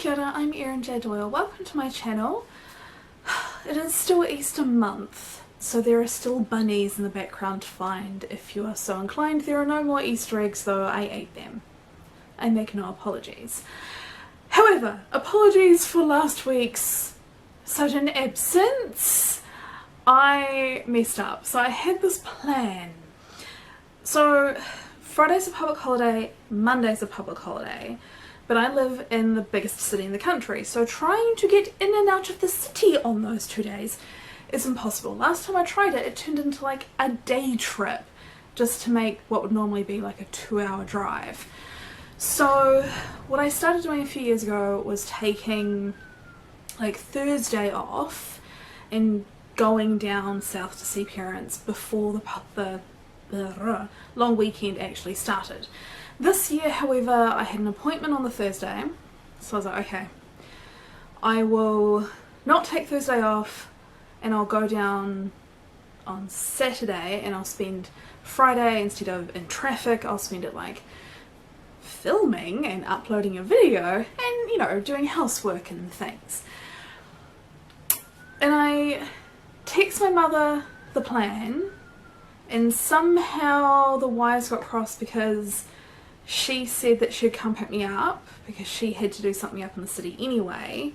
Kia ora, I'm Erin J. Doyle. Welcome to my channel. It is still Easter month, so there are still bunnies in the background to find if you are so inclined. There are no more Easter eggs though, I ate them. I make no apologies. However, apologies for last week's sudden absence. I messed up. So I had this plan. So Friday's a public holiday, Monday's a public holiday, but I live in the biggest city in the country, so trying to get in and out of the city on those 2 days is impossible. Last time I tried it, it turned into like a day trip just to make what would normally be like a 2-hour drive. So what I started doing a few years ago was taking like Thursday off and going down south to see parents before the long weekend actually started. This year, however, I had an appointment on the Thursday, so I was like, okay, I will not take Thursday off and I'll go down on Saturday and I'll spend Friday, instead of in traffic, I'll spend it like filming and uploading a video and, you know, doing housework and things. And I text my mother the plan, and somehow the wires got crossed because she said that she'd come pick me up because she had to do something up in the city anyway,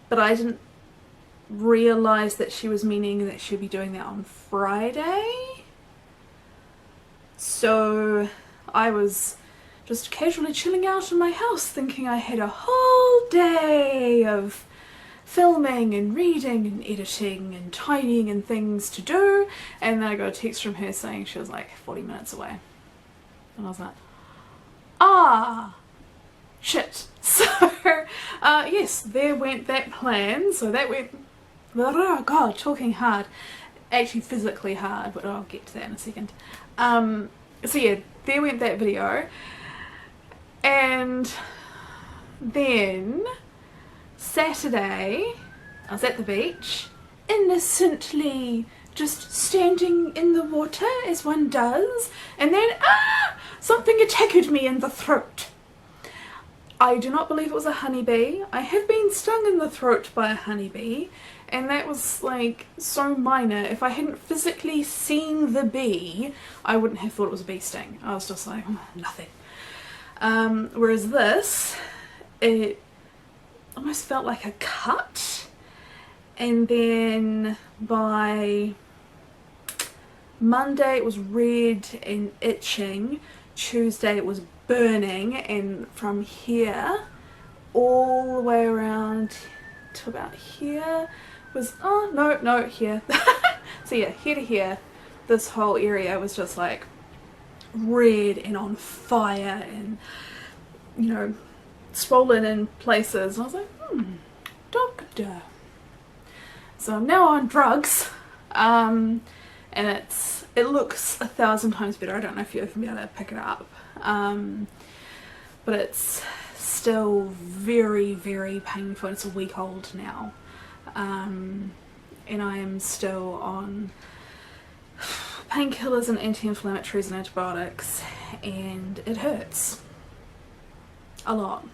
but I didn't realise that she was meaning that she'd be doing that on Friday. So I was just casually chilling out in my house thinking I had a whole day of filming and reading and editing and tidying and things to do, and then I got a text from her saying she was like 40 minutes away, and I was like, ah, shit. So yes, there went that plan. So that went, oh god, talking hard, actually physically hard, but I'll get to that in a second. So yeah, there went that video, and then Saturday I was at the beach, innocently just standing in the water as one does, and then something attacked me in the throat. I do not believe it was a honeybee. I have been stung in the throat by a honeybee, and that was like so minor. If I hadn't physically seen the bee, I wouldn't have thought it was a bee sting. I was just like, nothing. Whereas this, it almost felt like a cut, and then by Monday it was red and itching, Tuesday it was burning, and from here all the way around to about here was, oh no, here. So yeah, here to here, this whole area was just like red and on fire and, you know, swollen in places. And I was like, doctor. So I'm now on drugs, and it looks 1,000 times better. I don't know if you'll even be able to pick it up, but it's still very, very painful. It's a week old now, and I am still on painkillers and anti-inflammatories and antibiotics, and it hurts a lot.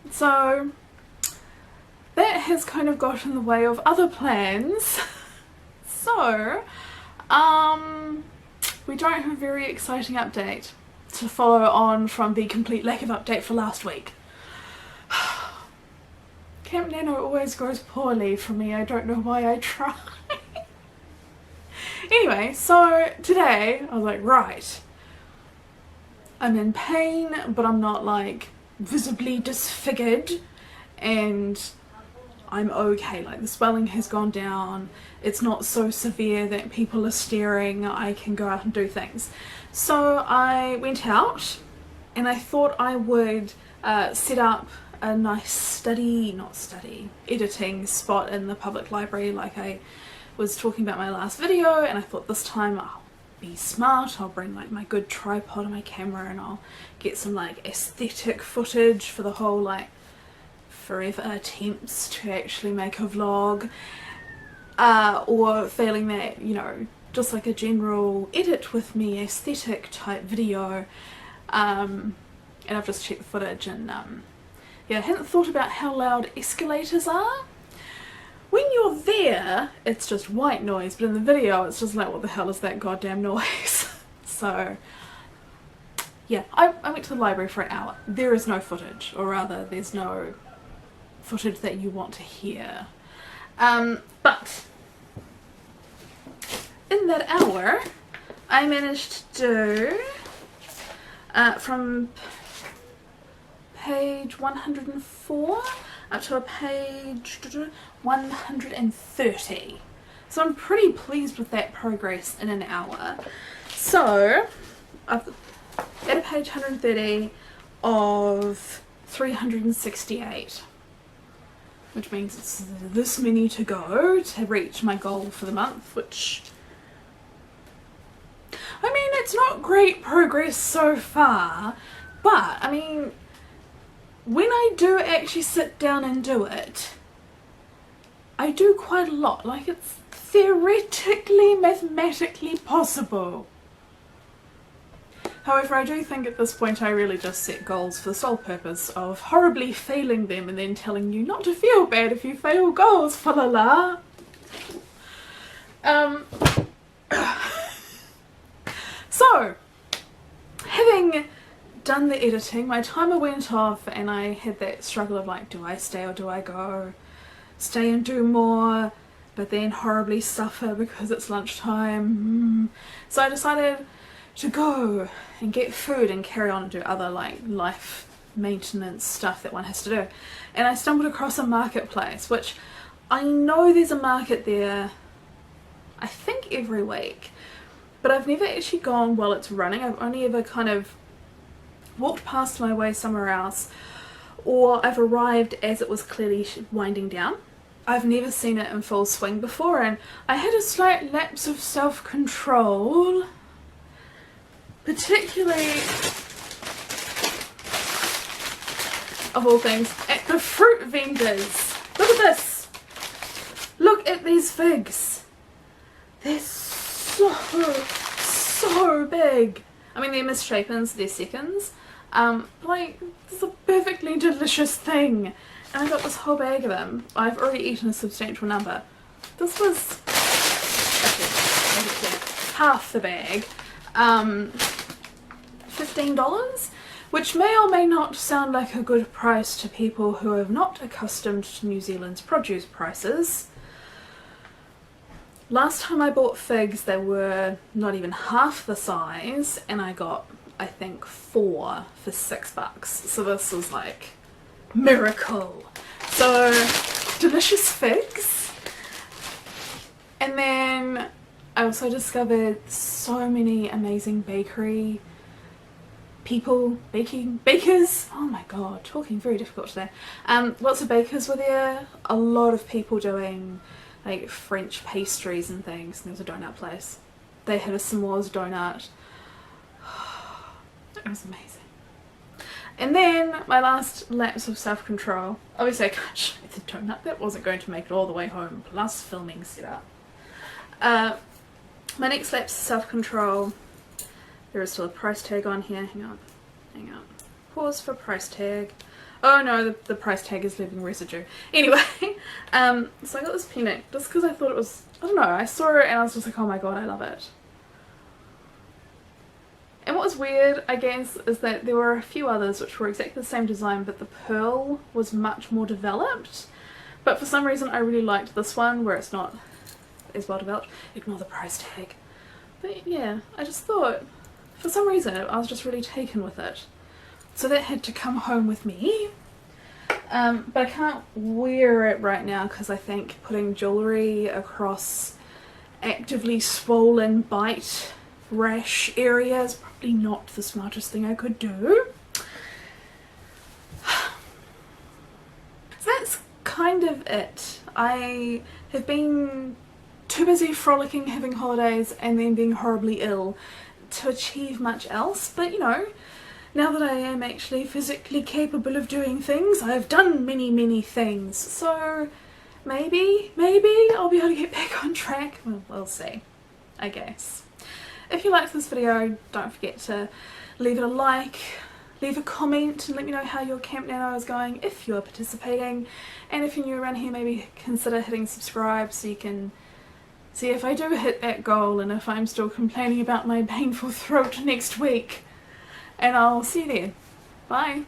So that has kind of got in the way of other plans. So we don't have a very exciting update to follow on from the complete lack of update for last week. Camp NaNo always goes poorly for me. I don't know why I try. Anyway, so today I was like, right, I'm in pain, but I'm not like visibly disfigured, and I'm okay. Like, the swelling has gone down, it's not so severe that people are staring, I can go out and do things. So I went out and I thought I would set up a nice editing spot in the public library like I was talking about my last video, and I thought this time I'll be smart, I'll bring like my good tripod and my camera, and I'll get some like aesthetic footage for the whole like forever attempts to actually make a vlog, or failing that, you know, just like a general edit with me aesthetic type video. and I've just checked the footage, and yeah, I hadn't thought about how loud escalators are. When you're there, it's just white noise, but in the video, it's just like, what the hell is that goddamn noise? So, yeah, I went to the library for an hour. There is no footage, or rather, there's no footage that you want to hear. But in that hour, I managed to do from page 104 up to a page 130. So I'm pretty pleased with that progress in an hour. So I've at a page 130 of 368, which means it's this many to go to reach my goal for the month, which, I mean, it's not great progress so far, but I mean, when I do actually sit down and do it, I do quite a lot. Like, it's theoretically, mathematically possible. However, I do think at this point I really just set goals for the sole purpose of horribly failing them and then telling you not to feel bad if you fail goals, fa la la. So, having done the editing, my timer went off and I had that struggle of like, do I stay or do I go? Stay and do more, but then horribly suffer because it's lunchtime. So I decided to go and get food and carry on and do other like life maintenance stuff that one has to do. And I stumbled across a marketplace, which I know there's a market there, I think every week, but I've never actually gone while it's running. I've only ever kind of walked past my way somewhere else, or I've arrived as it was clearly winding down. I've never seen it in full swing before, and I had a slight lapse of self-control, particularly, of all things, at the fruit vendors. Look at this! Look at these figs! They're so big! I mean, they're misshapen, so they're seconds. Like, it's a perfectly delicious thing. And I got this whole bag of them. I've already eaten a substantial number. This was, okay, half the bag. $15, which may or may not sound like a good price to people who are not accustomed to New Zealand's produce prices. Last time I bought figs, they were not even half the size, and I got, I think, 4 for $6. So this was like miracle. So delicious figs. And then I also discovered so many amazing bakery people, bakers, oh my god, talking very difficult today. Lots of bakers were there, a lot of people doing like French pastries and things, and there was a donut place. They had a s'mores donut. It was amazing. And then my last lapse of self-control, obviously I can't show you the donut, that wasn't going to make it all the way home, plus filming setup. My next lapse of self-control, there is still a price tag on here, hang on, pause for price tag. Oh no, the price tag is leaving residue. Anyway, so I got this peanut just because I thought it was, I don't know, I saw it and I was just like, oh my god, I love it. And what was weird, I guess, is that there were a few others which were exactly the same design, but the pearl was much more developed. But for some reason I really liked this one where it's not as well developed. Ignore the price tag. But yeah, I just thought, for some reason I was just really taken with it. So that had to come home with me. But I can't wear it right now because I think putting jewellery across actively swollen bite rash area is probably not the smartest thing I could do. So that's kind of it. I have been too busy frolicking, having holidays, and then being horribly ill to achieve much else, but you know, now that I am actually physically capable of doing things, I've done many things, so maybe I'll be able to get back on track. Well, we'll see, I guess. If you liked this video, don't forget to leave it a like, leave a comment and let me know how your Camp Nano is going if you are participating, and if you're new around here, maybe consider hitting subscribe so you can see if I do hit that goal and if I'm still complaining about my painful throat next week. And I'll see you then. Bye!